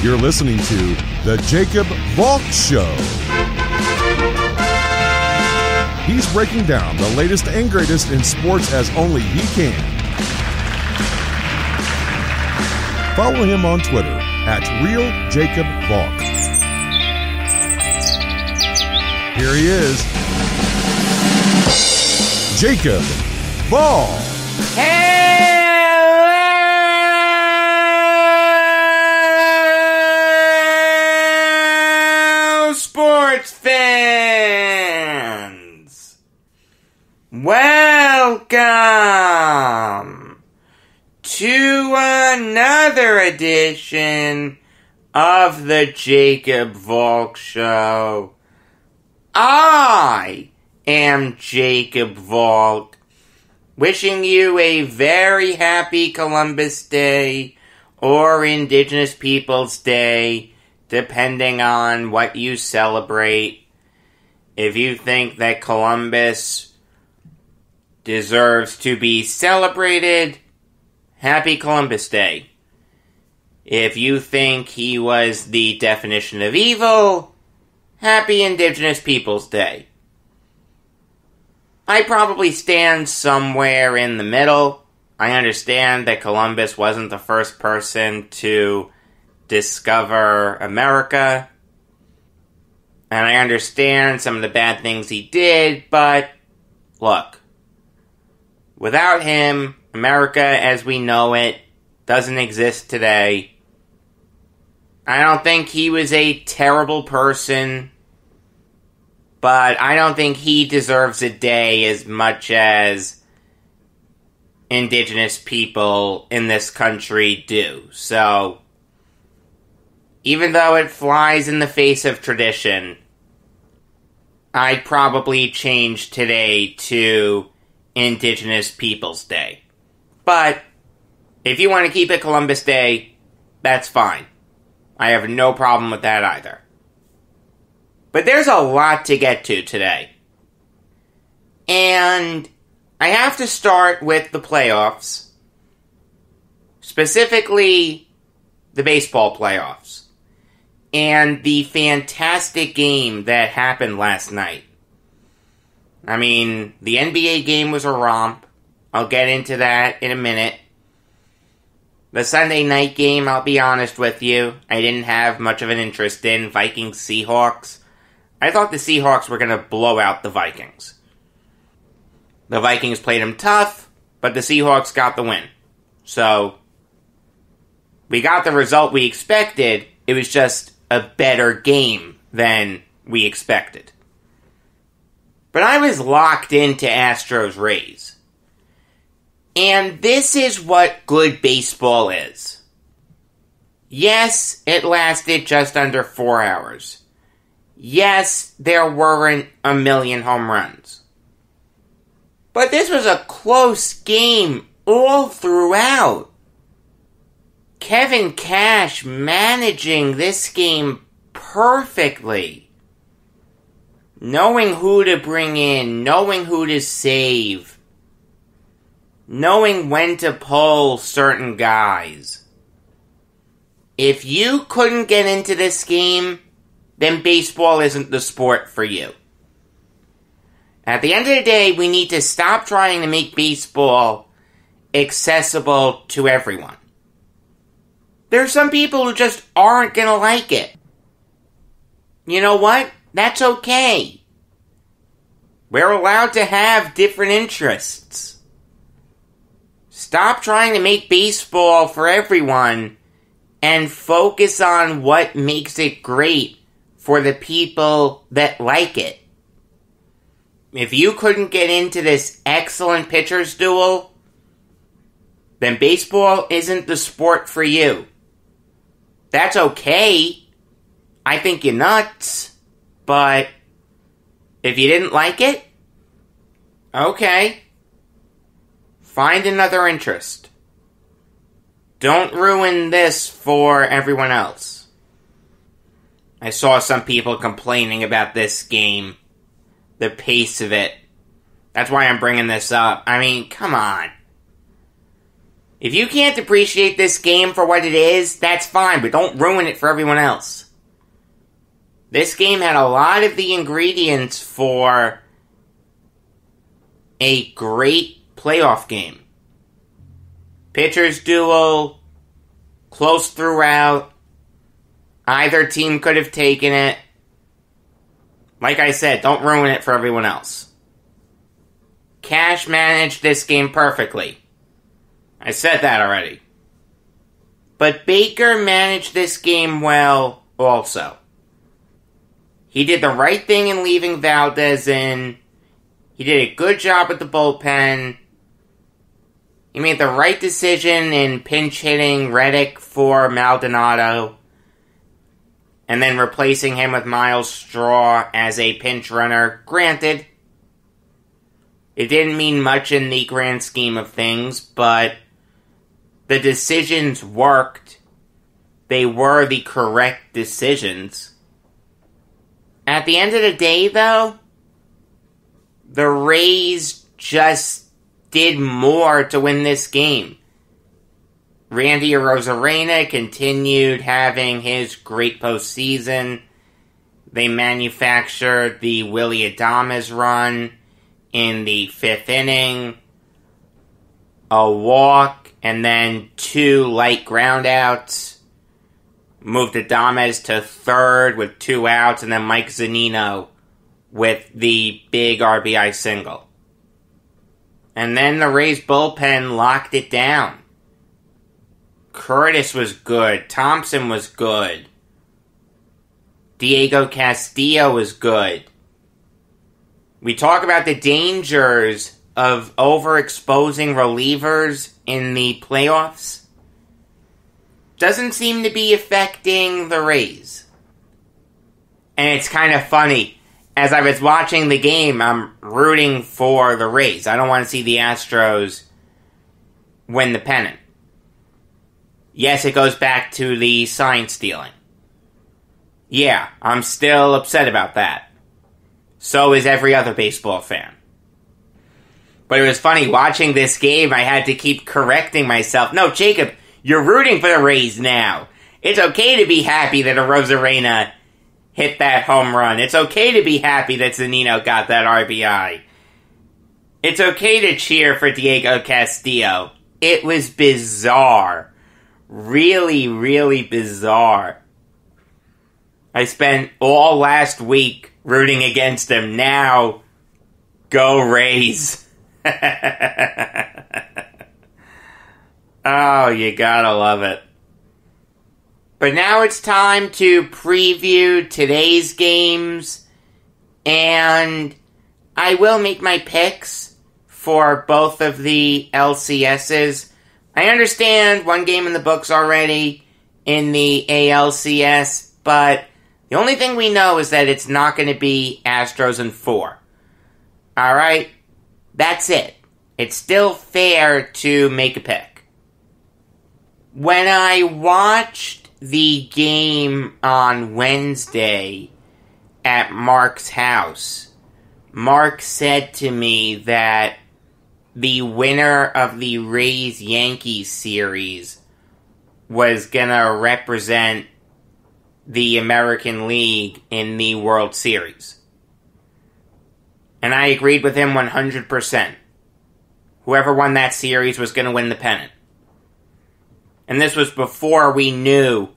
You're listening to The Jacob Valk Show. He's breaking down the latest and greatest in sports as only he can. Follow him on Twitter @RealJacobValk. Here he is, Jacob Valk. Hello, sports fans. Welcome to another edition of the Jacob Valk Show. I am Jacob Valk, wishing you a very happy Columbus Day or Indigenous Peoples Day, depending on what you celebrate. If you think that Columbus deserves to be celebrated, happy Columbus Day. If you think he was the definition of evil, happy Indigenous Peoples Day. I probably stand somewhere in the middle. I understand that Columbus wasn't the first person to discover America, and I understand some of the bad things he did, but look, without him, America as we know it doesn't exist today. I don't think he was a terrible person, but I don't think he deserves a day as much as Indigenous people in this country do. So, even though it flies in the face of tradition, I'd probably change today to Indigenous Peoples Day. But, if you want to keep it Columbus Day, that's fine. I have no problem with that either. But there's a lot to get to today. And I have to start with the playoffs. Specifically, the baseball playoffs. And the fantastic game that happened last night. I mean, the NBA game was a romp. I'll get into that in a minute. The Sunday night game, I'll be honest with you, I didn't have much of an interest in. Vikings-Seahawks. I thought the Seahawks were going to blow out the Vikings. The Vikings played them tough, but the Seahawks got the win. So, we got the result we expected. It was just a better game than we expected. But I was locked into Astros-Rays. And this is what good baseball is. Yes, it lasted just under 4 hours. Yes, there weren't a million home runs. But this was a close game all throughout. Kevin Cash managing this game perfectly. Knowing who to bring in, knowing who to save. Knowing when to pull certain guys. If you couldn't get into this game, then baseball isn't the sport for you. At the end of the day, we need to stop trying to make baseball accessible to everyone. There are some people who just aren't going to like it. You know what? That's okay. We're allowed to have different interests. Stop trying to make baseball for everyone and focus on what makes it great for the people that like it. If you couldn't get into this excellent pitcher's duel, then baseball isn't the sport for you. That's okay. I think you're nuts. But if you didn't like it, okay. Find another interest. Don't ruin this for everyone else. I saw some people complaining about this game. The pace of it. That's why I'm bringing this up. I mean, come on. If you can't appreciate this game for what it is, that's fine, but don't ruin it for everyone else. This game had a lot of the ingredients for a great playoff game. Pitchers duel, close throughout. Either team could have taken it. Like I said, don't ruin it for everyone else. Cash managed this game perfectly. I said that already. But Baker managed this game well also. He did the right thing in leaving Valdez in. He did a good job with the bullpen. He made the right decision in pinch hitting Reddick for Maldonado. And then replacing him with Miles Straw as a pinch runner. Granted, it didn't mean much in the grand scheme of things, but the decisions worked. They were the correct decisions. At the end of the day, though, the Rays just did more to win this game. Randy Arozarena continued having his great postseason. They manufactured the Willy Adames run in the 5th inning. A walk and then 2 light groundouts. Moved Adames to 3rd with 2 outs, and then Mike Zunino with the big RBI single. And then the Rays bullpen locked it down. Curtis was good. Thompson was good. Diego Castillo was good. We talk about the dangers of overexposing relievers in the playoffs. Doesn't seem to be affecting the Rays. And it's kind of funny. As I was watching the game, I'm rooting for the Rays. I don't want to see the Astros win the pennant. Yes, it goes back to the sign stealing. Yeah, I'm still upset about that. So is every other baseball fan. But it was funny, watching this game, I had to keep correcting myself. No, Jacob, you're rooting for the Rays now. It's okay to be happy that Arozarena hit that home run. It's okay to be happy that Zunino got that RBI. It's okay to cheer for Diego Castillo. It was bizarre. Really, really bizarre. I spent all last week rooting against him. Now, go Rays. Oh, you gotta love it. But now it's time to preview today's games, and I will make my picks for both of the LCSs. I understand one game in the books already in the ALCS, but the only thing we know is that it's not going to be Astros in 4. Alright? That's it. It's still fair to make a pick. When I watched the game on Wednesday at Mark's house, Mark said to me that the winner of the Rays-Yankees series was gonna represent the American League in the World Series. And I agreed with him 100%. Whoever won that series was gonna win the pennant. And this was before we knew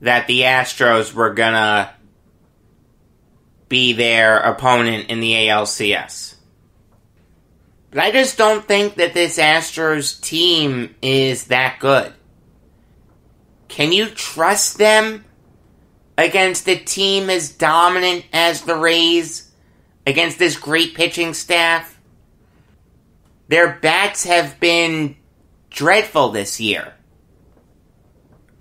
that the Astros were gonna be their opponent in the ALCS. But I just don't think that this Astros team is that good. Can you trust them against a team as dominant as the Rays? Against this great pitching staff? Their bats have been dreadful this year.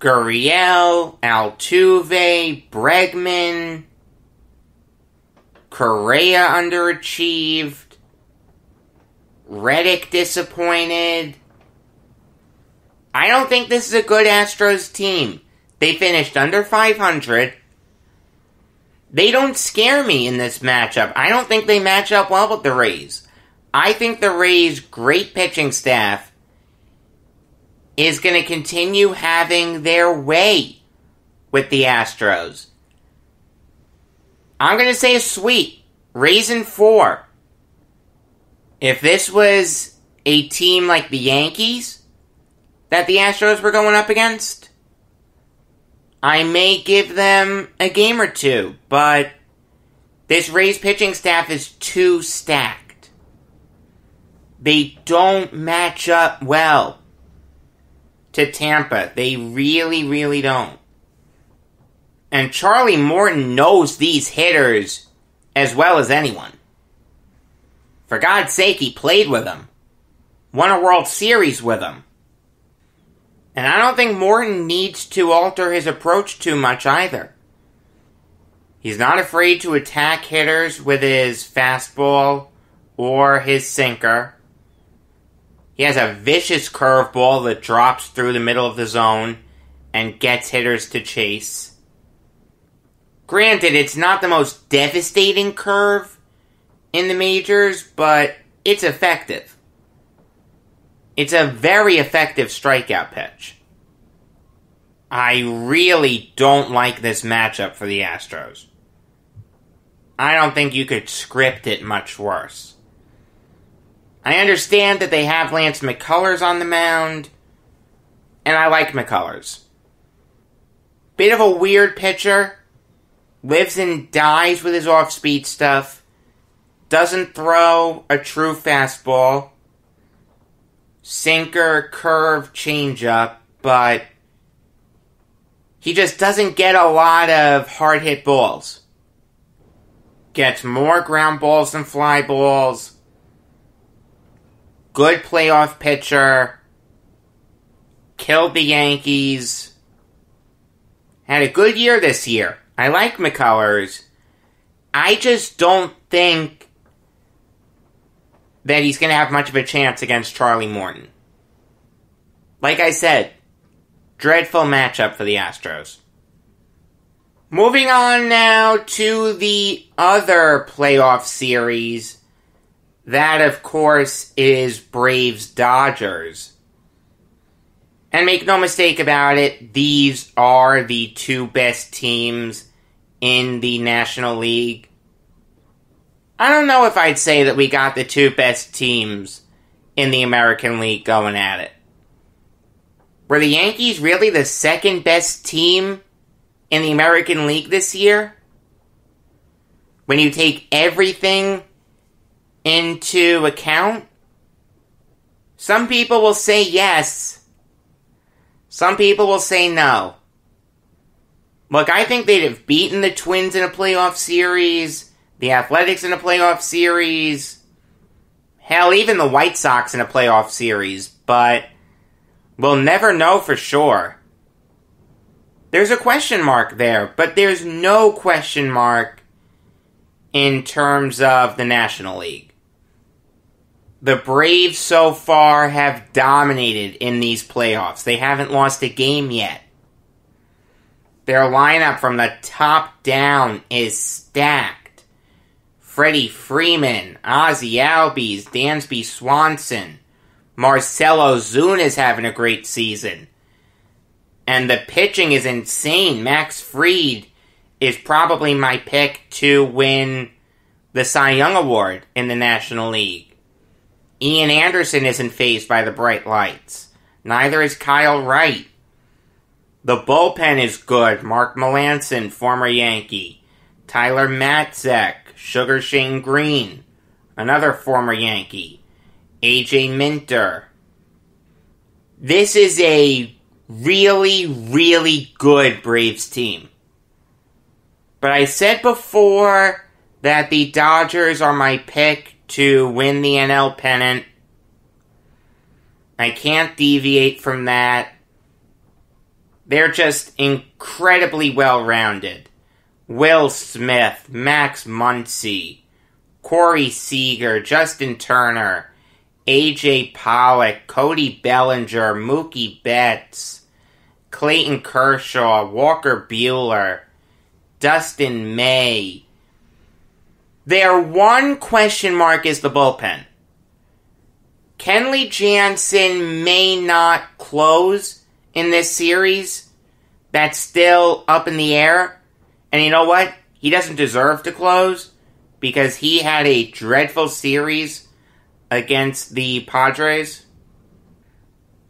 Gurriel, Altuve, Bregman, Correa underachieved, Reddick disappointed. I don't think this is a good Astros team. They finished under 500. They don't scare me in this matchup. I don't think they match up well with the Rays. I think the Rays' great pitching staff is going to continue having their way with the Astros. I'm going to say a sweep. Rays in 4. If this was a team like the Yankees that the Astros were going up against, I may give them a game or two, but this Rays pitching staff is too stacked. They don't match up well to Tampa. They really, really don't. And Charlie Morton knows these hitters as well as anyone. For God's sake, he played with them. Won a World Series with them. And I don't think Morton needs to alter his approach too much either. He's not afraid to attack hitters with his fastball or his sinker. He has a vicious curveball that drops through the middle of the zone and gets hitters to chase. Granted, it's not the most devastating curve in the majors, but it's effective. It's a very effective strikeout pitch. I really don't like this matchup for the Astros. I don't think you could script it much worse. I understand that they have Lance McCullers on the mound, and I like McCullers. Bit of a weird pitcher. Lives and dies with his off-speed stuff. Doesn't throw a true fastball. Sinker, curve, changeup, but he just doesn't get a lot of hard-hit balls. Gets more ground balls than fly balls. Good playoff pitcher. Killed the Yankees. Had a good year this year. I like McCullers. I just don't think that he's going to have much of a chance against Charlie Morton. Like I said, dreadful matchup for the Astros. Moving on now to the other playoff series. That, of course, is Braves-Dodgers. And make no mistake about it, these are the two best teams in the National League. I don't know if I'd say that we got the two best teams in the American League going at it. Were the Yankees really the second best team in the American League this year? When you take everything into account? Some people will say yes. Some people will say no. Look, I think they'd have beaten the Twins in a playoff series, the Athletics in a playoff series, hell, even the White Sox in a playoff series, but we'll never know for sure. There's a question mark there, but there's no question mark in terms of the National League. The Braves so far have dominated in these playoffs. They haven't lost a game yet. Their lineup from the top down is stacked. Freddie Freeman, Ozzie Albies, Dansby Swanson, Marcell Ozuna is having a great season. And the pitching is insane. Max Fried is probably my pick to win the Cy Young Award in the National League. Ian Anderson isn't fazed by the bright lights. Neither is Kyle Wright. The bullpen is good. Mark Melancon, former Yankee. Tyler Matzek, Sugar Shane Green, another former Yankee. AJ Minter. This is a really, really good Braves team. But I said before that the Dodgers are my pick to win the NL pennant. I can't deviate from that. They're just incredibly well-rounded. Will Smith, Max Muncy, Corey Seager, Justin Turner, A.J. Pollock, Cody Bellinger, Mookie Betts, Clayton Kershaw, Walker Buehler, Dustin May. Their one question mark is the bullpen. Kenley Jansen may not close in this series. That's still up in the air. And you know what? He doesn't deserve to close because he had a dreadful series against the Padres.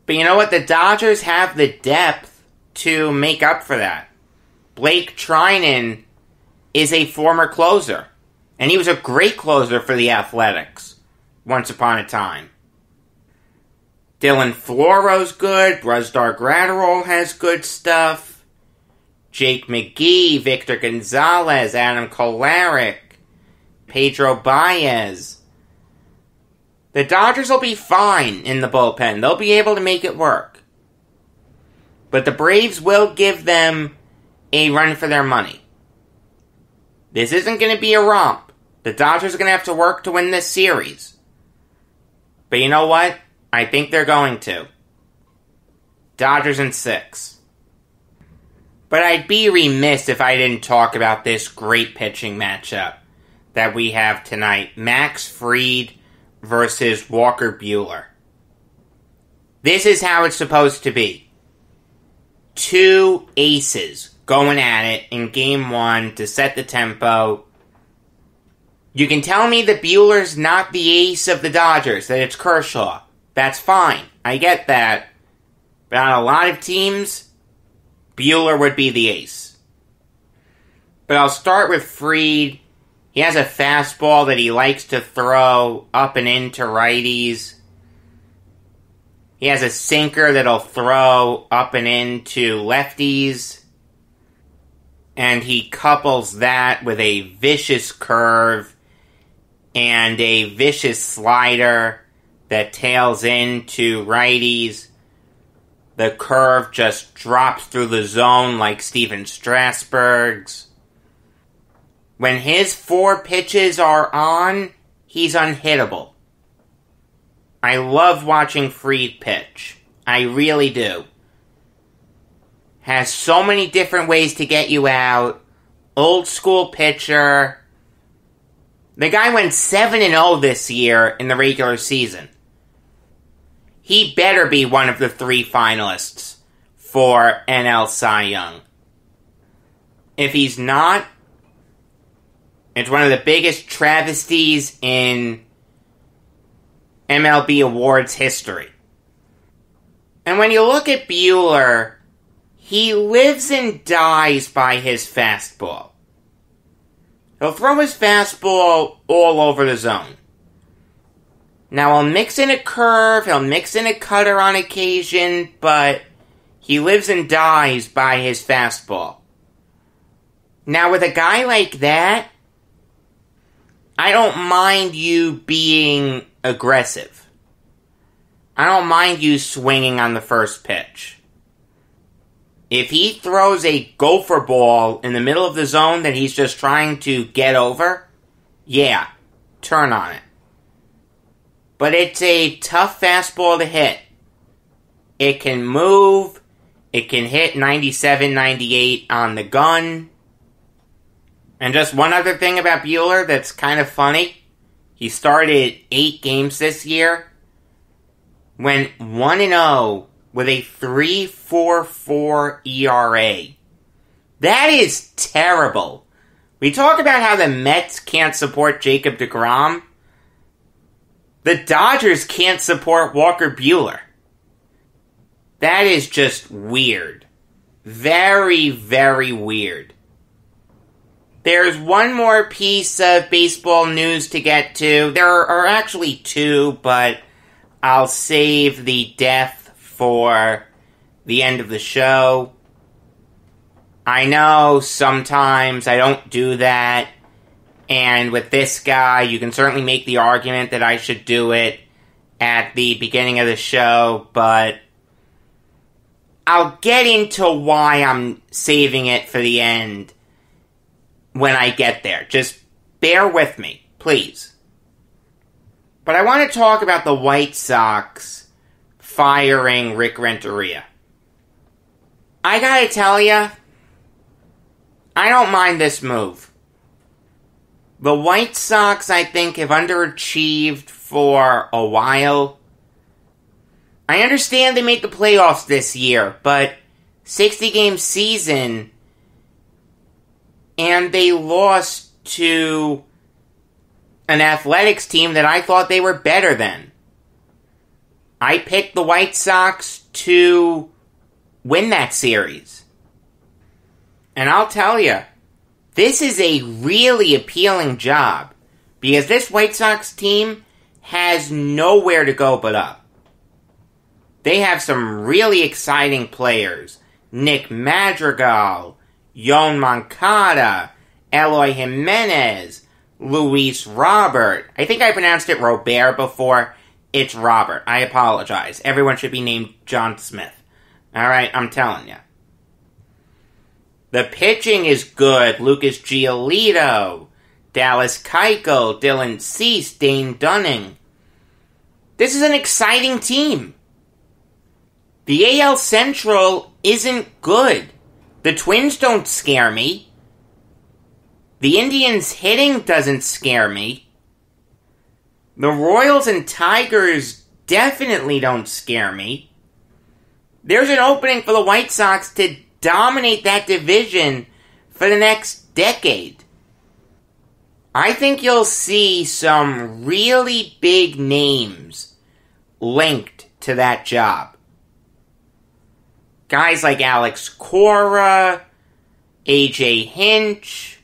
But you know what? The Dodgers have the depth to make up for that. Blake Trinan is a former closer. And he was a great closer for the Athletics once upon a time. Dylan Floro's good. Brusdar Graterol has good stuff. Jake McGee, Victor Gonzalez, Adam Kolarek, Pedro Baez. The Dodgers will be fine in the bullpen. They'll be able to make it work. But the Braves will give them a run for their money. This isn't going to be a romp. The Dodgers are going to have to work to win this series. But you know what? I think they're going to. Dodgers in 6. But I'd be remiss if I didn't talk about this great pitching matchup that we have tonight. Max Fried versus Walker Buehler. This is how it's supposed to be. 2 aces going at it in Game 1 to set the tempo. You can tell me that Buehler's not the ace of the Dodgers, that it's Kershaw. That's fine. I get that. But on a lot of teams, Buehler would be the ace. But I'll start with Fried. He has a fastball that he likes to throw up and into righties. He has a sinker that'll throw up and into lefties. And he couples that with a vicious curve and a vicious slider that tails into righties. The curve just drops through the zone like Steven Strasburg's. When his 4 pitches are on, he's unhittable. I love watching Fried pitch. I really do. Has so many different ways to get you out. Old school pitcher. The guy went 7-0 this year in the regular season. He better be one of the 3 finalists for NL Cy Young. If he's not, it's one of the biggest travesties in MLB awards history. And when you look at Buehler, he lives and dies by his fastball. He'll throw his fastball all over the zone. Now, he'll mix in a curve, he'll mix in a cutter on occasion, but he lives and dies by his fastball. Now, with a guy like that, I don't mind you being aggressive. I don't mind you swinging on the first pitch. If he throws a gopher ball in the middle of the zone that he's just trying to get over, yeah, turn on it. But it's a tough fastball to hit. It can move. It can hit 97, 98 on the gun. And just one other thing about Buehler that's kind of funny. He started 8 games this year. Went 1-0 with a 3.44 ERA. That is terrible. We talk about how the Mets can't support Jacob deGrom. The Dodgers can't support Walker Buehler. That is just weird. Very, very weird. There's one more piece of baseball news to get to. There are actually 2, but I'll save the death for the end of the show. I know sometimes I don't do that. And with this guy, you can certainly make the argument that I should do it at the beginning of the show, but I'll get into why I'm saving it for the end when I get there. Just bear with me, please. But I want to talk about the White Sox firing Rick Renteria. I gotta tell ya, I don't mind this move. The White Sox, I think, have underachieved for a while. I understand they made the playoffs this year, but 60-game season, and they lost to an Athletics team that I thought they were better than. I picked the White Sox to win that series. And I'll tell you, this is a really appealing job, because this White Sox team has nowhere to go but up. They have some really exciting players. Nick Madrigal, Yon Moncada, Eloy Jimenez, Luis Robert. I think I pronounced it Robert before. It's Robert. I apologize. Everyone should be named John Smith. Alright, I'm telling you. The pitching is good. Lucas Giolito, Dallas Keuchel, Dylan Cease, Dane Dunning. This is an exciting team. The AL Central isn't good. The Twins don't scare me. The Indians' hitting doesn't scare me. The Royals and Tigers definitely don't scare me. There's an opening for the White Sox to dominate that division for the next decade. I think you'll see some really big names linked to that job. Guys like Alex Cora, AJ Hinch,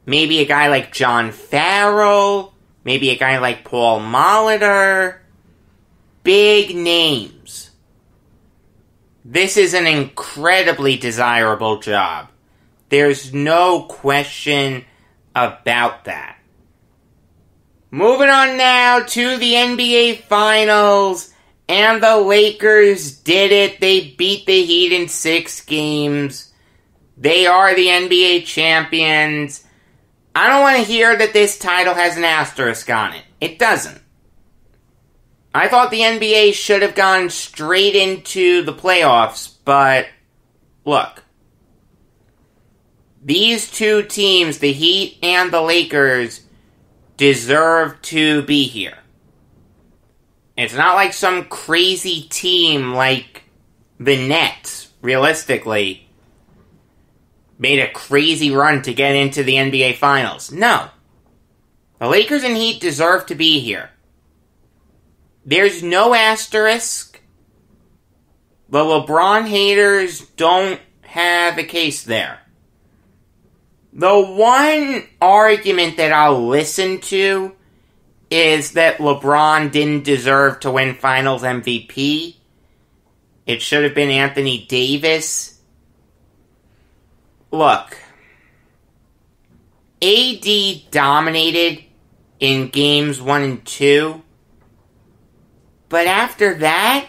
maybe a guy like John Farrell, maybe a guy like Paul Molitor. Big names. This is an incredibly desirable job. There's no question about that. Moving on now to the NBA Finals. And the Lakers did it. They beat the Heat in 6 games. They are the NBA champions. I don't want to hear that this title has an asterisk on it. It doesn't. I thought the NBA should have gone straight into the playoffs, but look. These two teams, the Heat and the Lakers, deserve to be here. It's not like some crazy team like the Nets, realistically, made a crazy run to get into the NBA Finals. No. The Lakers and Heat deserve to be here. There's no asterisk. The LeBron haters don't have a case there. The one argument that I'll listen to is that LeBron didn't deserve to win Finals MVP. It should have been Anthony Davis. Look, AD dominated in games 1 and 2, but after that,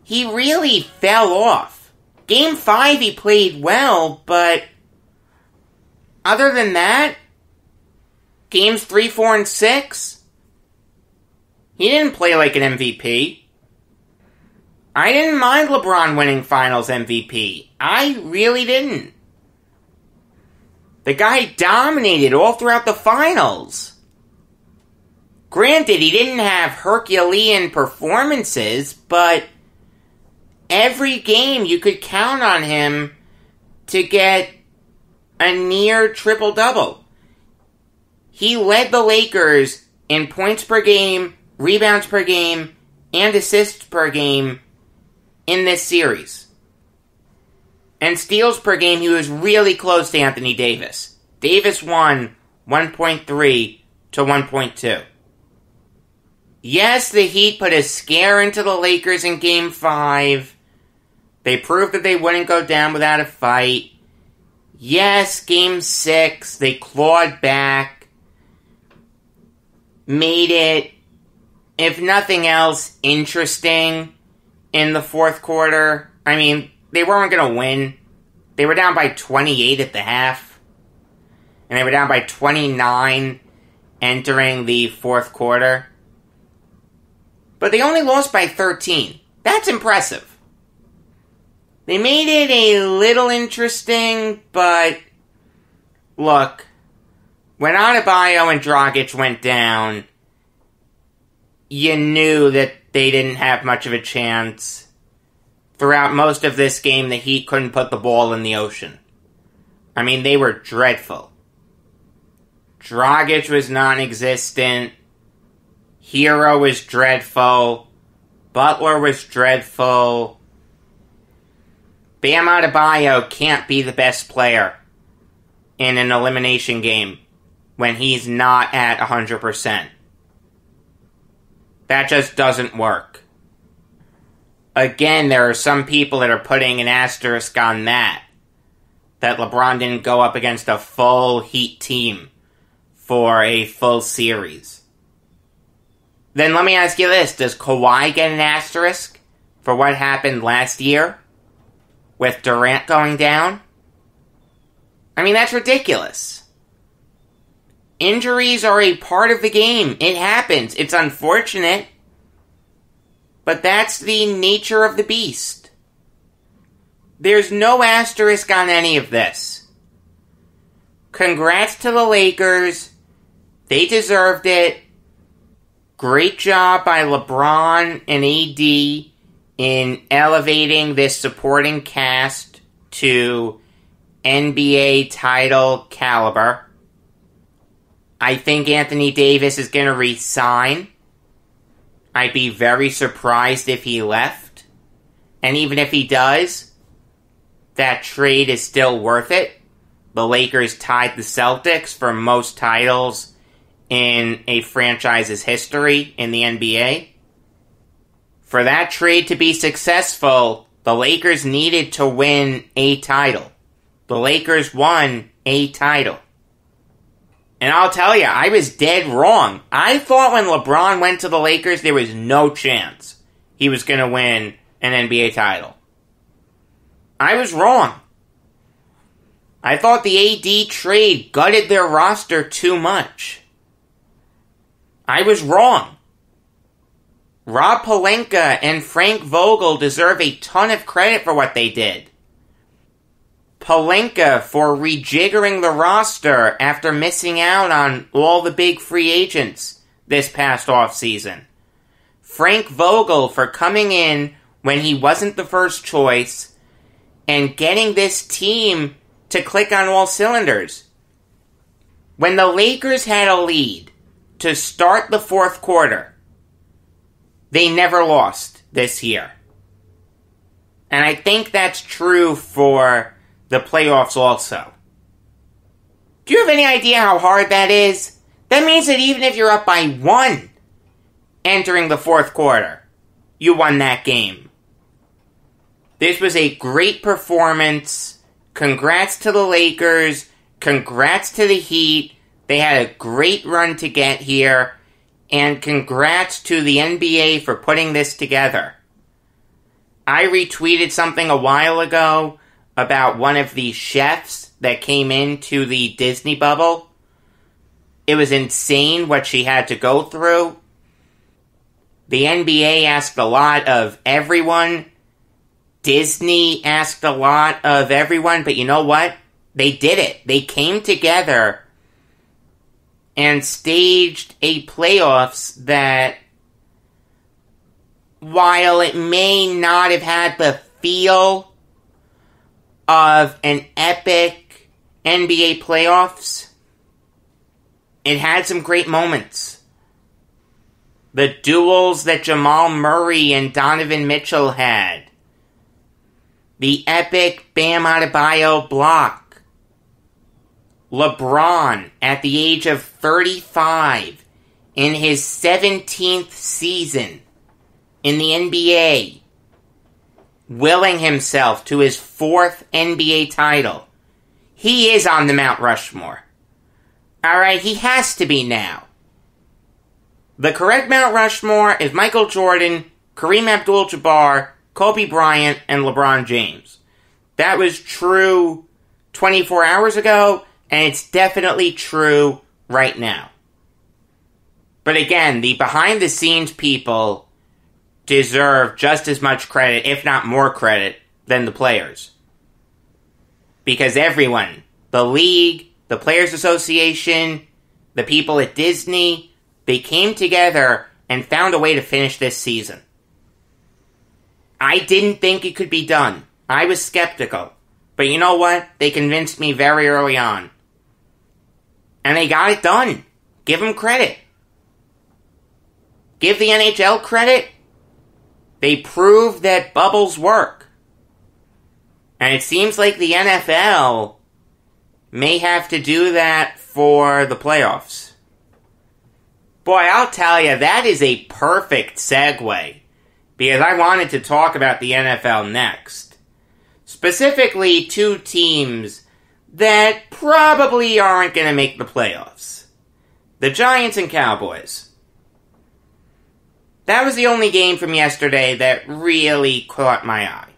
he really fell off. Game 5 he played well, but other than that, Games 3, 4, and 6, he didn't play like an MVP. I didn't mind LeBron winning Finals MVP. I really didn't. The guy dominated all throughout the Finals. Granted, he didn't have Herculean performances, but every game you could count on him to get a near triple-double. He led the Lakers in points per game, rebounds per game, and assists per game in this series. And steals per game, he was really close to Anthony Davis. Davis won 1.3 to 1.2. Yes, the Heat put a scare into the Lakers in Game 5. They proved that they wouldn't go down without a fight. Yes, Game 6, they clawed back. Made it, if nothing else, interesting in the fourth quarter. I mean, they weren't going to win. They were down by 28 at the half. And they were down by 29 entering the fourth quarter. But they only lost by 13. That's impressive. They made it a little interesting, but look, when Adebayo and Dragic went down, you knew that they didn't have much of a chance. Throughout most of this game, the Heat couldn't put the ball in the ocean. I mean, they were dreadful. Dragic was non-existent. Hero was dreadful. Butler was dreadful. Bam Adebayo can't be the best player in an elimination game when he's not at 100%. That just doesn't work. Again, there are some people that are putting an asterisk on that LeBron didn't go up against a full Heat team for a full series. Then let me ask you this, does Kawhi get an asterisk for what happened last year with Durant going down? I mean, that's ridiculous. Injuries are a part of the game. It happens. It's unfortunate. But that's the nature of the beast. There's no asterisk on any of this. Congrats to the Lakers. They deserved it. Great job by LeBron and AD in elevating this supporting cast to NBA title caliber. I think Anthony Davis is going to re-sign. I'd be very surprised if he left. And even if he does, that trade is still worth it. The Lakers tied the Celtics for most titles in a franchise's history in the NBA. For that trade to be successful, the Lakers needed to win a title. The Lakers won a title. And I'll tell you, I was dead wrong. I thought when LeBron went to the Lakers, there was no chance he was going to win an NBA title. I was wrong. I thought the AD trade gutted their roster too much. I was wrong. Rob Pelinka and Frank Vogel deserve a ton of credit for what they did. Pelinka for rejiggering the roster after missing out on all the big free agents this past offseason. Frank Vogel for coming in when he wasn't the first choice and getting this team to click on all cylinders. When the Lakers had a lead to start the fourth quarter, they never lost this year. And I think that's true for the playoffs also. Do you have any idea how hard that is? That means that even if you're up by 1 entering the fourth quarter, you won that game. This was a great performance. Congrats to the Lakers. Congrats to the Heat. They had a great run to get here. And congrats to the NBA for putting this together. I retweeted something a while ago about one of the chefs that came into the Disney bubble. It was insane what she had to go through. The NBA asked a lot of everyone. Disney asked a lot of everyone. But you know what? They did it. They came together and staged a playoffs that, while it may not have had the feel of an epic NBA playoffs, it had some great moments. The duels that Jamal Murray and Donovan Mitchell had. The epic Bam Adebayo block. LeBron, at the age of 35, in his 17th season in the NBA, willing himself to his 4th NBA title. He is on the Mount Rushmore. Alright, he has to be now. The correct Mount Rushmore is Michael Jordan, Kareem Abdul-Jabbar, Kobe Bryant, and LeBron James. That was true 24 hours ago, and it's definitely true right now. But again, the behind-the-scenes people deserve just as much credit, if not more credit, than the players. Because everyone, the league, the Players Association, the people at Disney, they came together and found a way to finish this season. I didn't think it could be done. I was skeptical. But you know what? They convinced me very early on. And they got it done. Give them credit. Give the NHL credit. They proved that bubbles work. And it seems like the NFL may have to do that for the playoffs. Boy, I'll tell you, that is a perfect segue. Because I wanted to talk about the NFL next. Specifically, two teams that probably aren't going to make the playoffs. The Giants and Cowboys. That was the only game from yesterday that really caught my eye.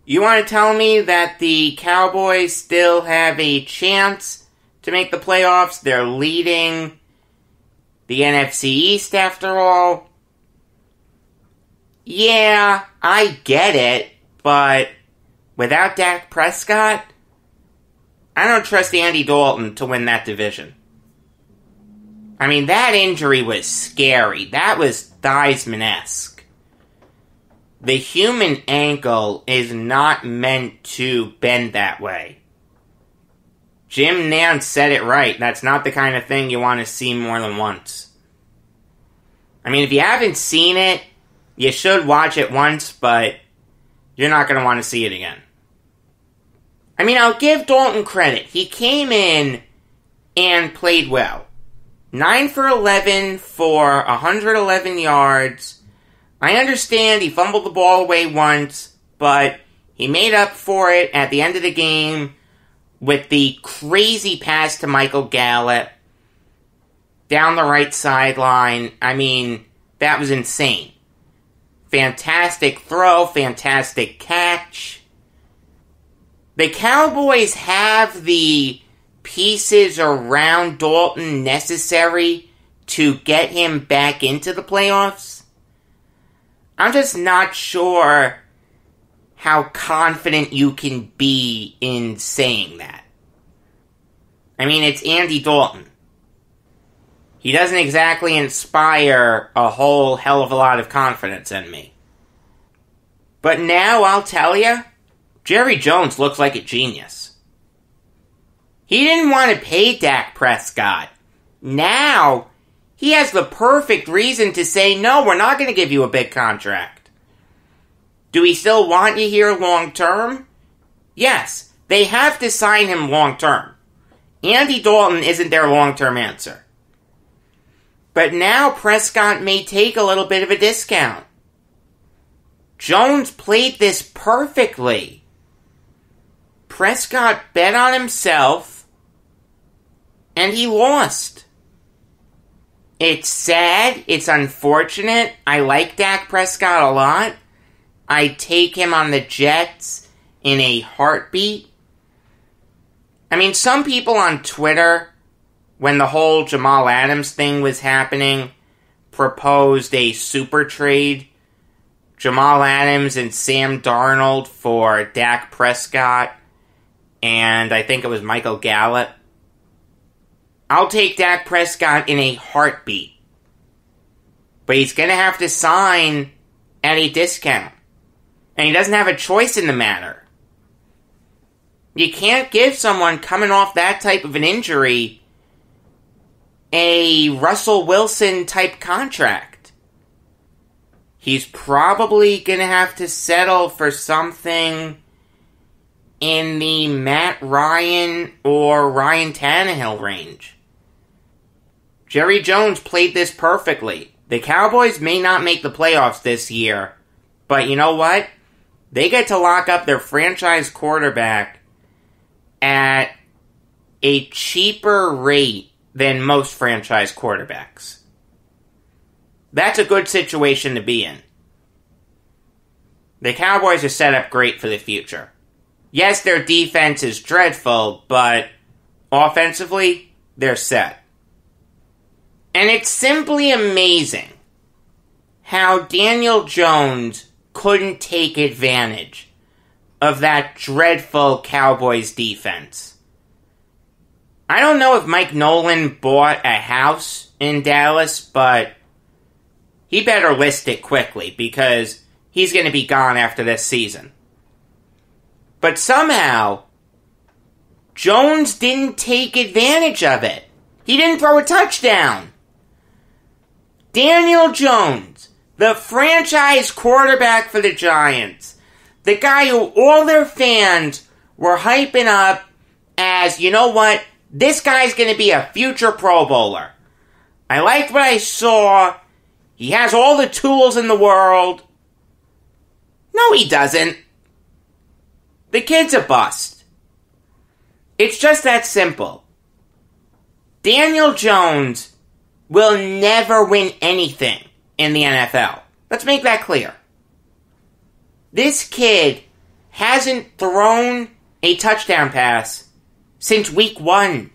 You want to tell me that the Cowboys still have a chance to make the playoffs? They're leading the NFC East after all. Yeah, I get it, but without Dak Prescott, I don't trust Andy Dalton to win that division. I mean, that injury was scary. That was Theismann-esque. The human ankle is not meant to bend that way. Jim Nantz said it right. That's not the kind of thing you want to see more than once. I mean, if you haven't seen it, you should watch it once, but you're not going to want to see it again. I mean, I'll give Dalton credit. He came in and played well. 9 for 11 for 111 yards. I understand he fumbled the ball away once, but he made up for it at the end of the game with the crazy pass to Michael Gallup down the right sideline. I mean, that was insane. Fantastic throw, fantastic catch. The Cowboys have the pieces around Dalton necessary to get him back into the playoffs. I'm just not sure how confident you can be in saying that. I mean, it's Andy Dalton. He doesn't exactly inspire a whole hell of a lot of confidence in me. But now, I'll tell you, Jerry Jones looks like a genius. He didn't want to pay Dak Prescott. Now, he has the perfect reason to say, no, we're not going to give you a big contract. Do we still want you here long term? Yes, they have to sign him long term. Andy Dalton isn't their long term answer. But now Prescott may take a little bit of a discount. Jones played this perfectly. Prescott bet on himself, and he lost. It's sad, it's unfortunate. I like Dak Prescott a lot. I'd take him on the Jets in a heartbeat. I mean, some people on Twitter, when the whole Jamal Adams thing was happening, proposed a super trade. Jamal Adams and Sam Darnold for Dak Prescott, and I think it was Michael Gallup. I'll take Dak Prescott in a heartbeat. But he's going to have to sign at a discount. And he doesn't have a choice in the matter. You can't give someone coming off that type of an injury a Russell Wilson type contract. He's probably going to have to settle for something in the Matt Ryan or Ryan Tannehill range. Jerry Jones played this perfectly. The Cowboys may not make the playoffs this year, but you know what? They get to lock up their franchise quarterback at a cheaper rate than most franchise quarterbacks. That's a good situation to be in. The Cowboys are set up great for the future. Yes, their defense is dreadful, but offensively, they're set. And it's simply amazing how Daniel Jones couldn't take advantage of that dreadful Cowboys defense. I don't know if Mike Nolan bought a house in Dallas, but he better list it quickly because he's going to be gone after this season. But somehow, Jones didn't take advantage of it. He didn't throw a touchdown. Daniel Jones, the franchise quarterback for the Giants, the guy who all their fans were hyping up as, you know what, this guy's going to be a future Pro Bowler. I liked what I saw. He has all the tools in the world. No, he doesn't. The kid's a bust. It's just that simple. Daniel Jones will never win anything in the NFL. Let's make that clear. This kid hasn't thrown a touchdown pass since week 1.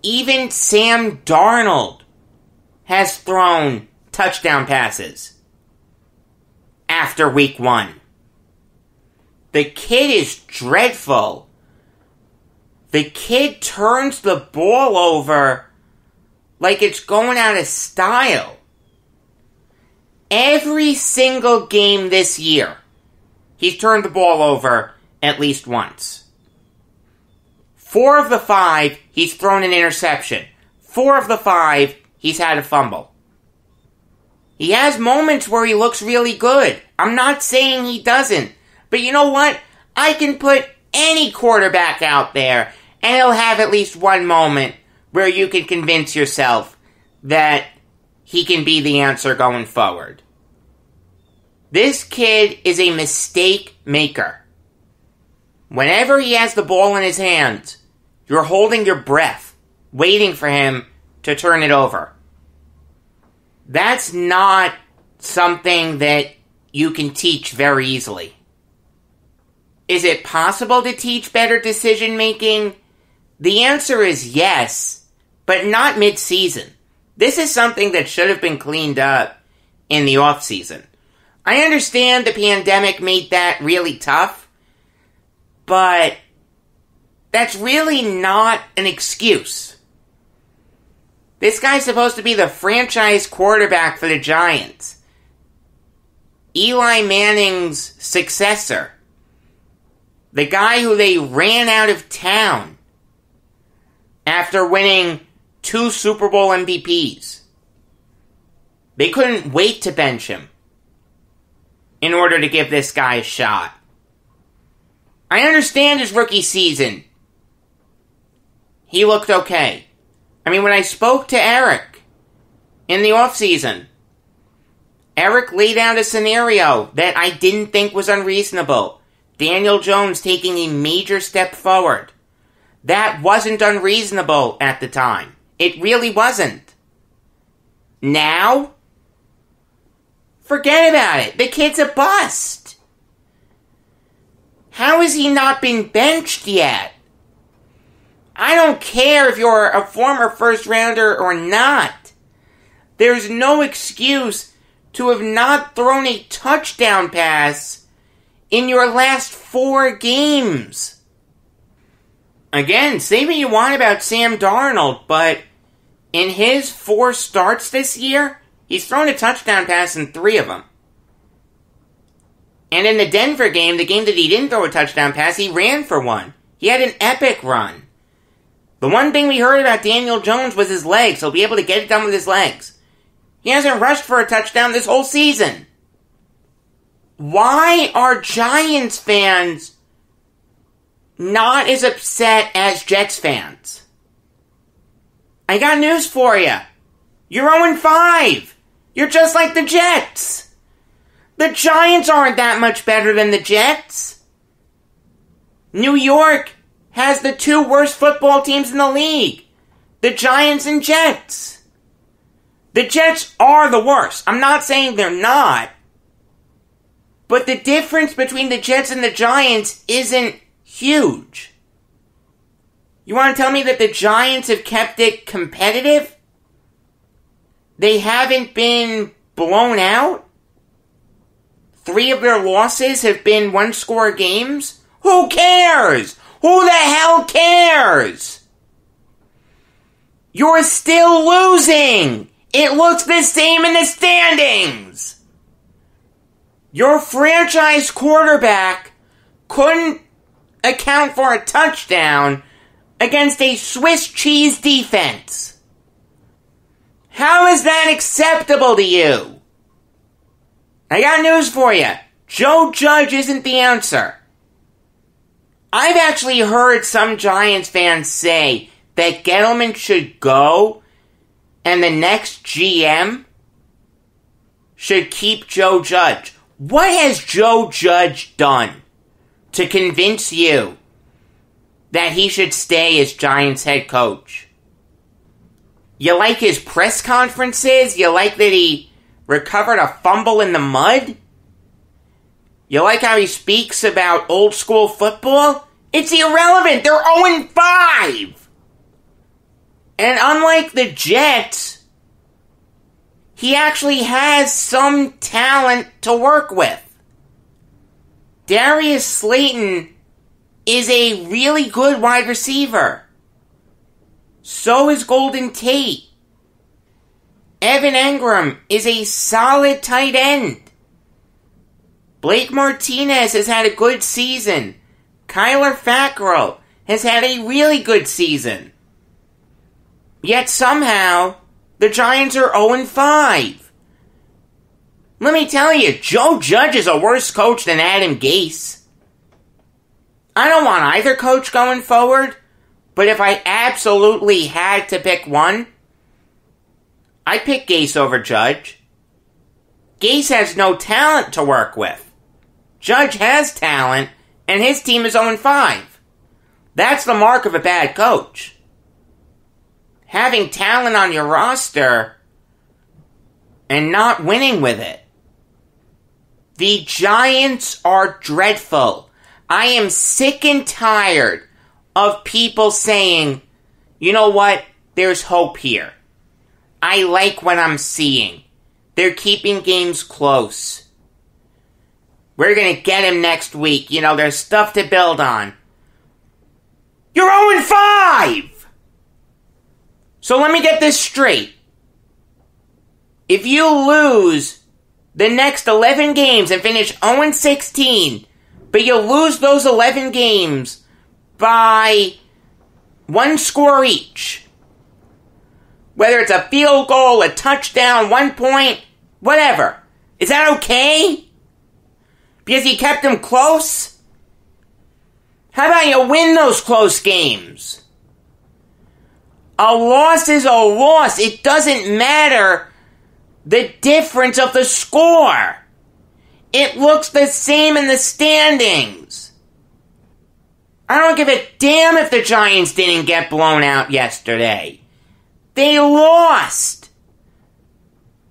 Even Sam Darnold has thrown touchdown passes after week 1. The kid is dreadful. The kid turns the ball over like it's going out of style. Every single game this year, he's turned the ball over at least once. 4 of the 5, he's thrown an interception. 4 of the 5, he's had a fumble. He has moments where he looks really good. I'm not saying he doesn't. But you know what? I can put any quarterback out there, and he'll have at least one moment where you can convince yourself that he can be the answer going forward. This kid is a mistake maker. Whenever he has the ball in his hands, you're holding your breath, waiting for him to turn it over. That's not something that you can teach very easily. Is it possible to teach better decision making? The answer is yes, but not mid-season. This is something that should have been cleaned up in the off-season. I understand the pandemic made that really tough, but that's really not an excuse. This guy's supposed to be the franchise quarterback for the Giants. Eli Manning's successor. The guy who they ran out of town after winning 2 Super Bowl MVPs. They couldn't wait to bench him in order to give this guy a shot. I understand his rookie season. He looked okay. I mean, when I spoke to Eric in the offseason, Eric laid out a scenario that I didn't think was unreasonable. Daniel Jones taking a major step forward. That wasn't unreasonable at the time. It really wasn't. Now, forget about it. The kid's a bust. How has he not been benched yet? I don't care if you're a former first rounder or not. There's no excuse to have not thrown a touchdown pass in your last 4 games. Again, say what you want about Sam Darnold, but in his 4 starts this year, he's thrown a touchdown pass in 3 of them. And in the Denver game, the game that he didn't throw a touchdown pass, he ran for one. He had an epic run. The one thing we heard about Daniel Jones was his legs. He'll be able to get it done with his legs. He hasn't rushed for a touchdown this whole season. Why are Giants fans not as upset as Jets fans? I got news for you. You're 0-5. You're just like the Jets. The Giants aren't that much better than the Jets. New York has the 2 worst football teams in the league. The Giants and Jets. The Jets are the worst. I'm not saying they're not. But the difference between the Jets and the Giants isn't huge. You want to tell me that the Giants have kept it competitive? They haven't been blown out? 3 of their losses have been 1-score games? Who cares? Who the hell cares? You're still losing. It looks the same in the standings. Your franchise quarterback couldn't account for a touchdown against a Swiss cheese defense. How is that acceptable to you? I got news for you. Joe Judge isn't the answer. I've actually heard some Giants fans say that Gettleman should go and the next GM should keep Joe Judge. What has Joe Judge done to convince you that he should stay as Giants head coach? You like his press conferences? You like that he recovered a fumble in the mud? You like how he speaks about old school football? It's irrelevant. They're 0-5. And unlike the Jets, he actually has some talent to work with. Darius Slayton is a really good wide receiver. So is Golden Tate. Evan Engram is a solid tight end. Blake Martinez has had a good season. Kyler Fackrell has had a really good season. Yet somehow, the Giants are 0-5. Let me tell you, Joe Judge is a worse coach than Adam Gase. I don't want either coach going forward, but if I absolutely had to pick one, I'd pick Gase over Judge. Gase has no talent to work with. Judge has talent, and his team is 0-5. That's the mark of a bad coach. Having talent on your roster and not winning with it. The Giants are dreadful. I am sick and tired of people saying, you know what, there's hope here. I like what I'm seeing. They're keeping games close. We're going to get him next week. You know, there's stuff to build on. You're 0-5! So let me get this straight. If you lose the next 11 games and finish 0-16, but you lose those 11 games by 1 score each, whether it's a field goal, a touchdown, 1 point, whatever, is that okay? Because you kept them close? How about you win those close games? A loss is a loss. It doesn't matter the difference of the score. It looks the same in the standings. I don't give a damn if the Giants didn't get blown out yesterday. They lost.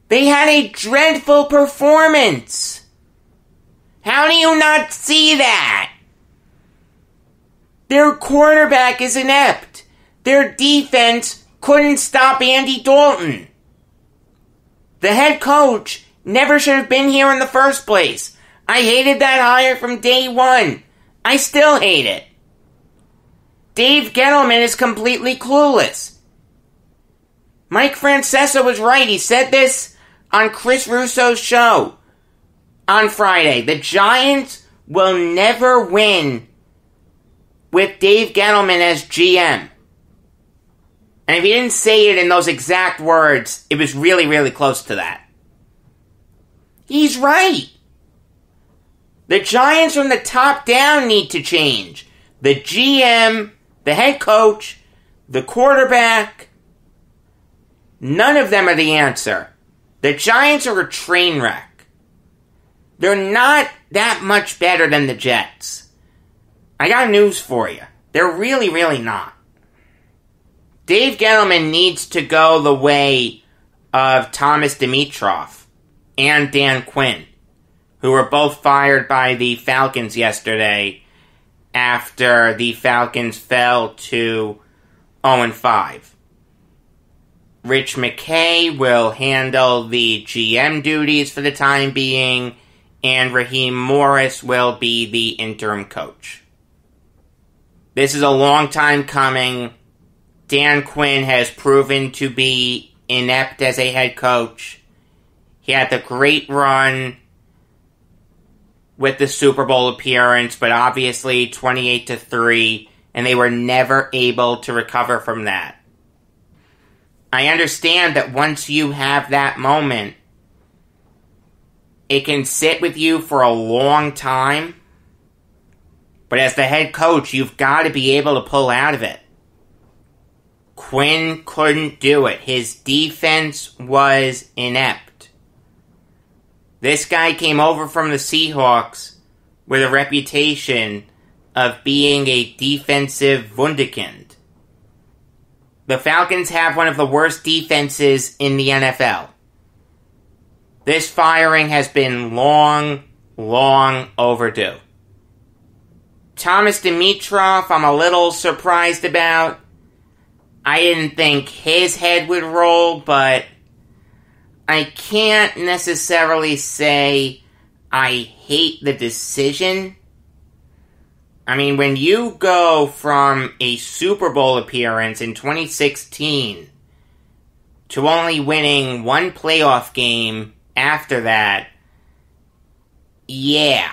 They had a dreadful performance. How do you not see that? Their quarterback is inept. Their defense couldn't stop Andy Dalton. The head coach never should have been here in the first place. I hated that hire from day one. I still hate it. Dave Gettleman is completely clueless. Mike Francesa was right. He said this on Chris Russo's show on Friday. The Giants will never win with Dave Gettleman as GM. And if he didn't say it in those exact words, it was really, really close to that. He's right. The Giants from the top down need to change. The GM, the head coach, the quarterback, none of them are the answer. The Giants are a train wreck. They're not that much better than the Jets. I got news for you. They're really, really not. Dave Gettleman needs to go the way of Thomas Dimitroff and Dan Quinn, who were both fired by the Falcons yesterday after the Falcons fell to 0-5. Rich McKay will handle the GM duties for the time being, and Raheem Morris will be the interim coach. This is a long time coming. Dan Quinn has proven to be inept as a head coach. He had the great run with the Super Bowl appearance, but obviously 28-3, and they were never able to recover from that. I understand that once you have that moment, it can sit with you for a long time, but as the head coach, you've got to be able to pull out of it. Quinn couldn't do it. His defense was inept. This guy came over from the Seahawks with a reputation of being a defensive wunderkind. The Falcons have one of the worst defenses in the NFL. This firing has been long overdue. Thomas Dimitroff, I'm a little surprised about. I didn't think his head would roll, but I can't necessarily say I hate the decision. I mean, when you go from a Super Bowl appearance in 2016 to only winning one playoff game after that, yeah,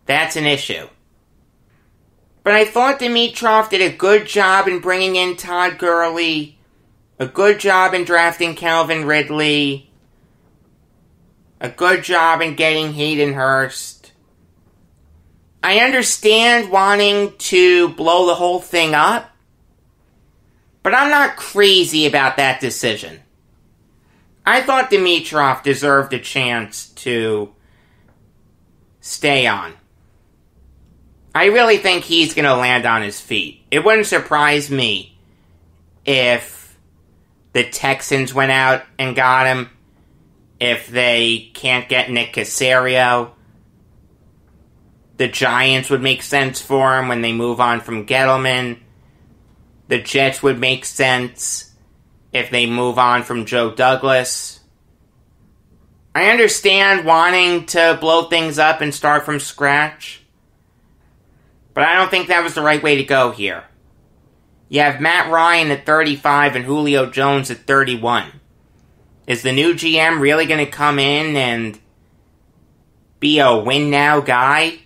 that's an issue. But I thought Dimitroff did a good job in bringing in Todd Gurley, a good job in drafting Calvin Ridley, a good job in getting Hayden Hurst. I understand wanting to blow the whole thing up, but I'm not crazy about that decision. I thought Dimitroff deserved a chance to stay on. I really think he's going to land on his feet. It wouldn't surprise me if the Texans went out and got him, if they can't get Nick Caserio. The Giants would make sense for him when they move on from Gettleman. The Jets would make sense if they move on from Joe Douglas. I understand wanting to blow things up and start from scratch, but I don't think that was the right way to go here. You have Matt Ryan at 35 and Julio Jones at 31. Is the new GM really going to come in and be a win-now guy?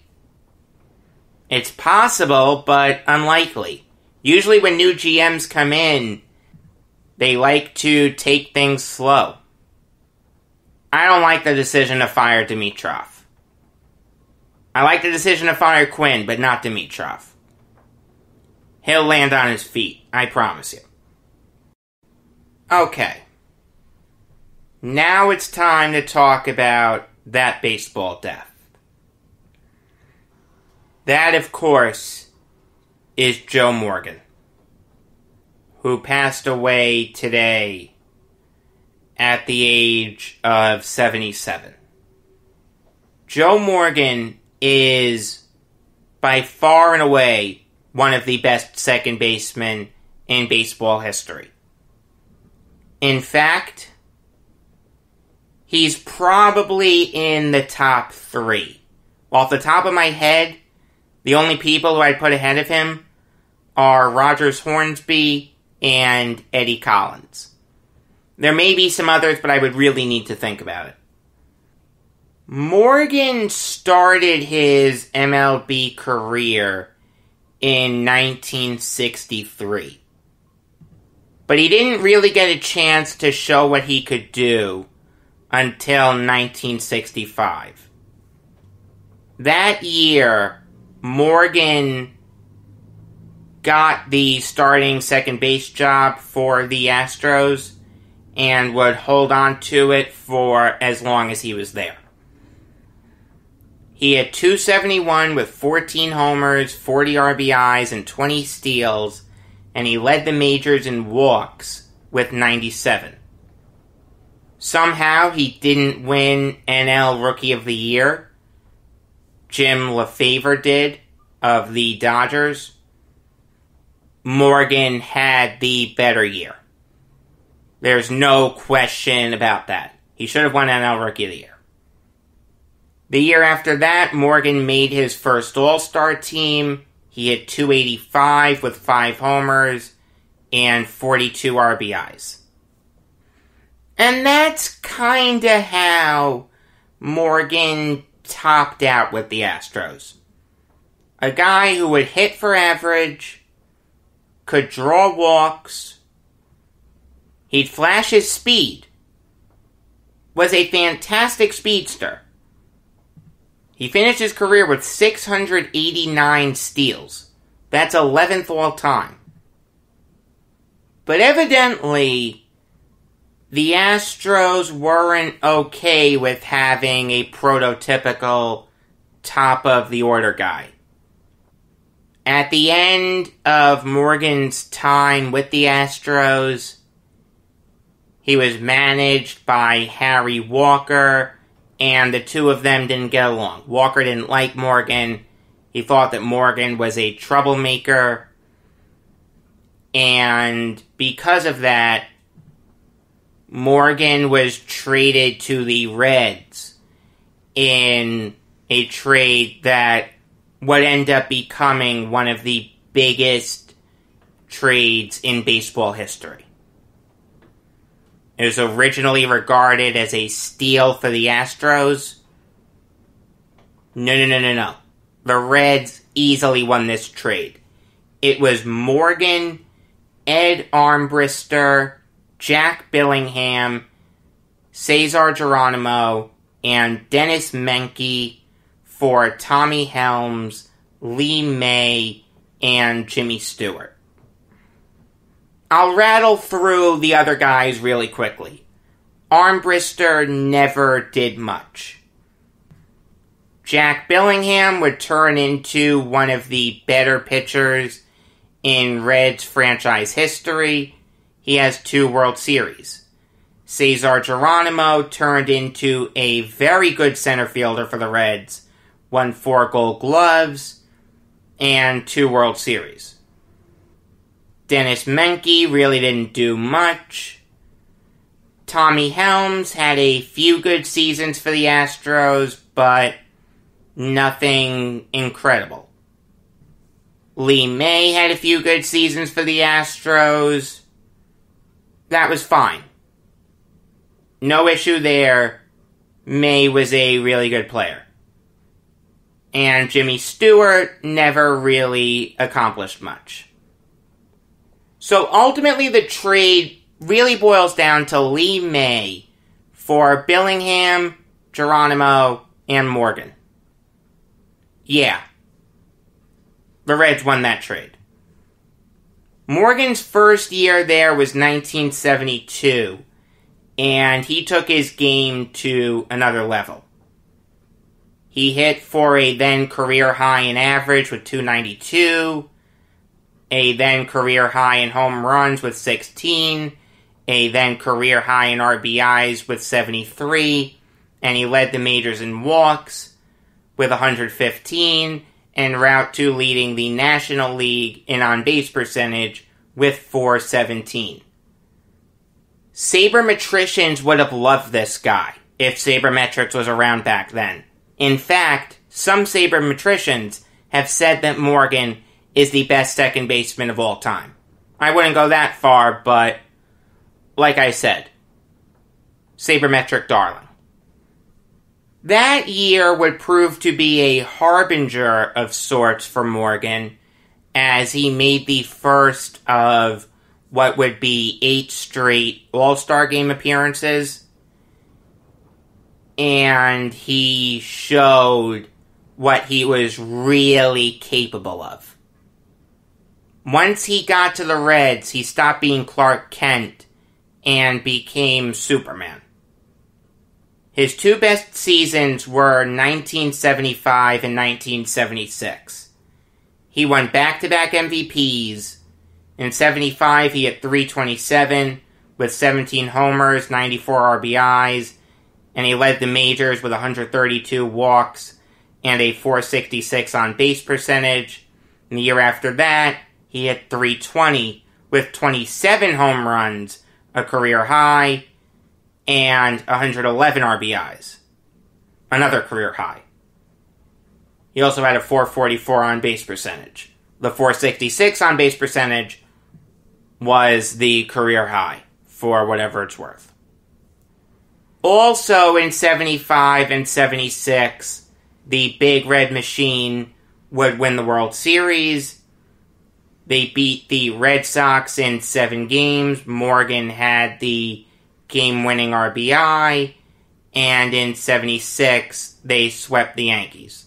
It's possible, but unlikely. Usually when new GMs come in, they like to take things slow. I don't like the decision to fire Dimitroff. I like the decision to fire Quinn, but not Dimitroff. He'll land on his feet, I promise you. Okay. Now it's time to talk about that baseball death. That, of course, is Joe Morgan, who passed away today at the age of 77. Joe Morgan is by far and away one of the best second basemen in baseball history. In fact, he's probably in the top 3. Off the top of my head, the only people who I'd put ahead of him are Rogers Hornsby and Eddie Collins. There may be some others, but I would really need to think about it. Morgan started his MLB career in 1963. But he didn't really get a chance to show what he could do until 1965. That year, Morgan got the starting second base job for the Astros and would hold on to it for as long as he was there. He had .271 with 14 homers, 40 RBIs, and 20 steals, and he led the majors in walks with 97. Somehow he didn't win NL Rookie of the Year. Jim LeFevre did, of the Dodgers. Morgan had the better year. There's no question about that. He should have won NL Rookie of the Year. The year after that, Morgan made his first All-Star team. He hit .285 with 5 homers and 42 RBIs. And that's kinda how Morgan topped out with the Astros. A guy who would hit for average, could draw walks, he'd flash his speed, was a fantastic speedster. He finished his career with 689 steals. That's 11th all time. But evidently, the Astros weren't okay with having a prototypical top-of-the-order guy. At the end of Morgan's time with the Astros, he was managed by Harry Walker, and the two of them didn't get along. Walker didn't like Morgan. He thought that Morgan was a troublemaker. And because of that, Morgan was traded to the Reds in a trade that would end up becoming one of the biggest trades in baseball history. It was originally regarded as a steal for the Astros. No. The Reds easily won this trade. It was Morgan, Ed Armbrister, Jack Billingham, Cesar Geronimo, and Dennis Menke for Tommy Helms, Lee May, and Jimmy Stewart. I'll rattle through the other guys really quickly. Armbrister never did much. Jack Billingham would turn into one of the better pitchers in Reds franchise history. He has 2 World Series. Cesar Geronimo turned into a very good center fielder for the Reds, won 4 Gold Gloves, and 2 World Series. Dennis Menke really didn't do much. Tommy Helms had a few good seasons for the Astros, but nothing incredible. Lee May had a few good seasons for the Astros. That was fine. No issue there. May was a really good player. And Jimmy Stewart never really accomplished much. So ultimately the trade really boils down to Lee May for Billingham, Geronimo, and Morgan. Yeah. The Reds won that trade. Morgan's first year there was 1972, and he took his game to another level. He hit for a then career high in average with 292, a then career high in home runs with 16, a then career high in RBIs with 73, and he led the majors in walks with 115, and Route 2 leading the National League in on-base percentage with 417. Sabermetricians would have loved this guy if sabermetrics was around back then. In fact, some sabermetricians have said that Morgan is the best second baseman of all time. I wouldn't go that far, but like I said, sabermetric darling. That year would prove to be a harbinger of sorts for Morgan, as he made the first of what would be 8 straight All-Star Game appearances, and he showed what he was really capable of. Once he got to the Reds, he stopped being Clark Kent and became Superman. His 2 best seasons were 1975 and 1976. He won back-to-back MVPs. In 75, he hit .327 with 17 homers, 94 RBIs, and he led the majors with 132 walks and a .466 on-base percentage. And the year after that, he hit .320 with 27 home runs, a career high, and 111 RBIs. Another career high. He also had a .444 on-base percentage. The .466 on-base percentage was the career high, for whatever it's worth. Also in 75 and 76, the Big Red Machine would win the World Series. They beat the Red Sox in 7 games. Morgan had the game-winning RBI. And in 76, they swept the Yankees.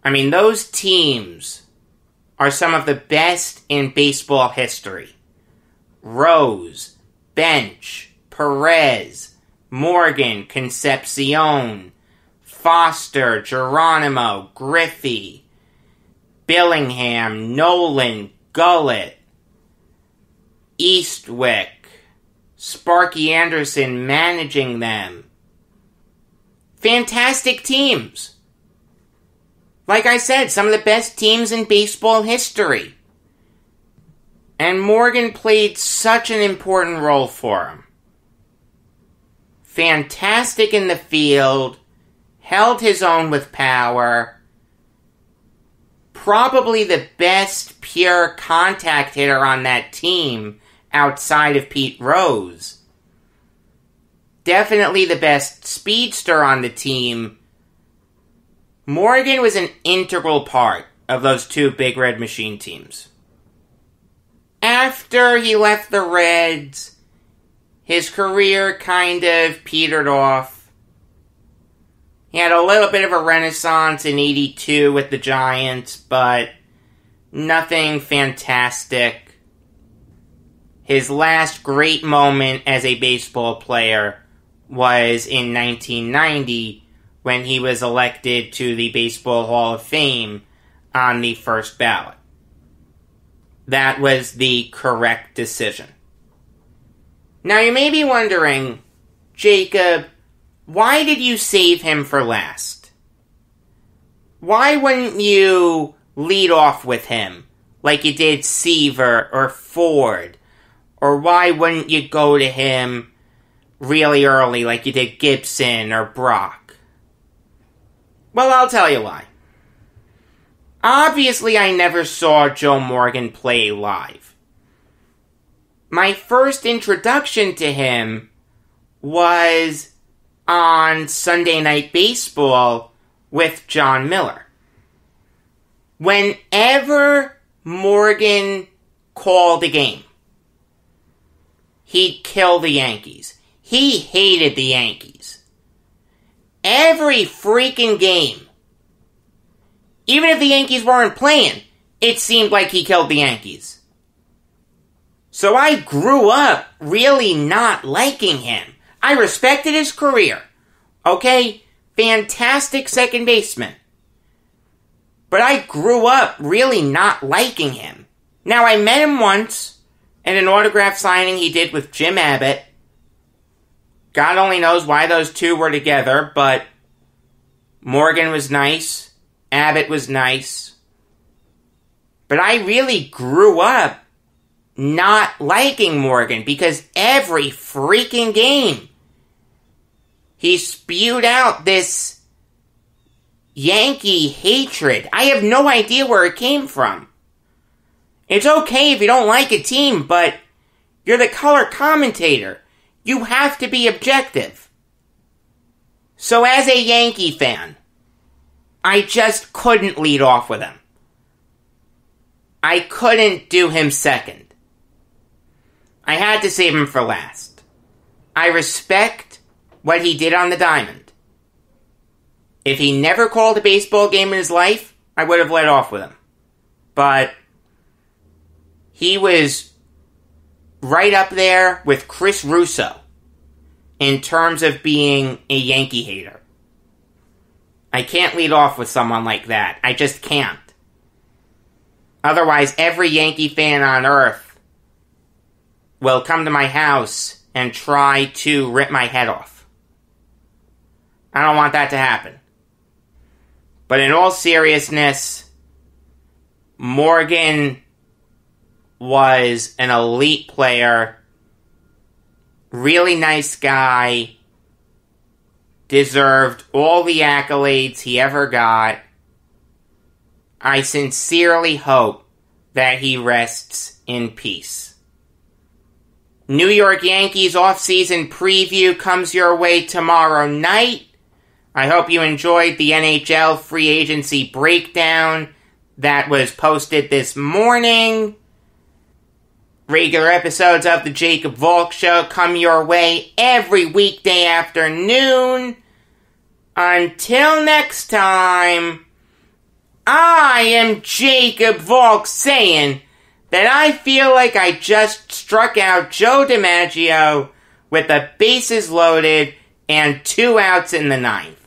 I mean, those teams are some of the best in baseball history. Rose, Bench, Perez, Morgan, Concepcion, Foster, Geronimo, Griffey, Billingham, Nolan, Gullett, Eastwick, Sparky Anderson managing them. Fantastic teams. Like I said, some of the best teams in baseball history. And Morgan played such an important role for him. Fantastic in the field, held his own with power, probably the best pure contact hitter on that team outside of Pete Rose. Definitely the best speedster on the team. Morgan was an integral part of those 2 Big Red Machine teams. After he left the Reds, his career kind of petered off. He had a little bit of a renaissance in 82 with the Giants, but nothing fantastic. His last great moment as a baseball player was in 1990 when he was elected to the Baseball Hall of Fame on the first ballot. That was the correct decision. Now you may be wondering, Jacob, why did you save him for last? Why wouldn't you lead off with him like you did Seaver or Ford? Or why wouldn't you go to him really early like you did Gibson or Brock? Well, I'll tell you why. Obviously, I never saw Joe Morgan play live. My first introduction to him was on Sunday Night Baseball with John Miller. Whenever Morgan called a game, he'd kill the Yankees. He hated the Yankees. Every freaking game, even if the Yankees weren't playing, it seemed like he killed the Yankees. So I grew up really not liking him. I respected his career. Okay? Fantastic second baseman. But I grew up really not liking him. Now, I met him once at an autograph signing he did with Jim Abbott. God only knows why those two were together, but Morgan was nice. Abbott was nice. But I really grew up not liking Morgan because every freaking game he spewed out this Yankee hatred. I have no idea where it came from. It's okay if you don't like a team, but you're the color commentator. You have to be objective. So as a Yankee fan, I just couldn't lead off with him. I couldn't do him second. I had to save him for last. I respect what he did on the diamond. If he never called a baseball game in his life, I would have led off with him. But he was right up there with Chris Russo in terms of being a Yankee hater. I can't lead off with someone like that. I just can't. Otherwise, every Yankee fan on earth will come to my house and try to rip my head off. I don't want that to happen. But in all seriousness, Morgan was an elite player, really nice guy, deserved all the accolades he ever got. I sincerely hope that he rests in peace. New York Yankees offseason preview comes your way tomorrow night. I hope you enjoyed the NHL free agency breakdown that was posted this morning. Regular episodes of the Jacob Valk Show come your way every weekday afternoon. Until next time, I am Jacob Valk saying that I feel like I just struck out Joe DiMaggio with the bases loaded and 2 outs in the ninth.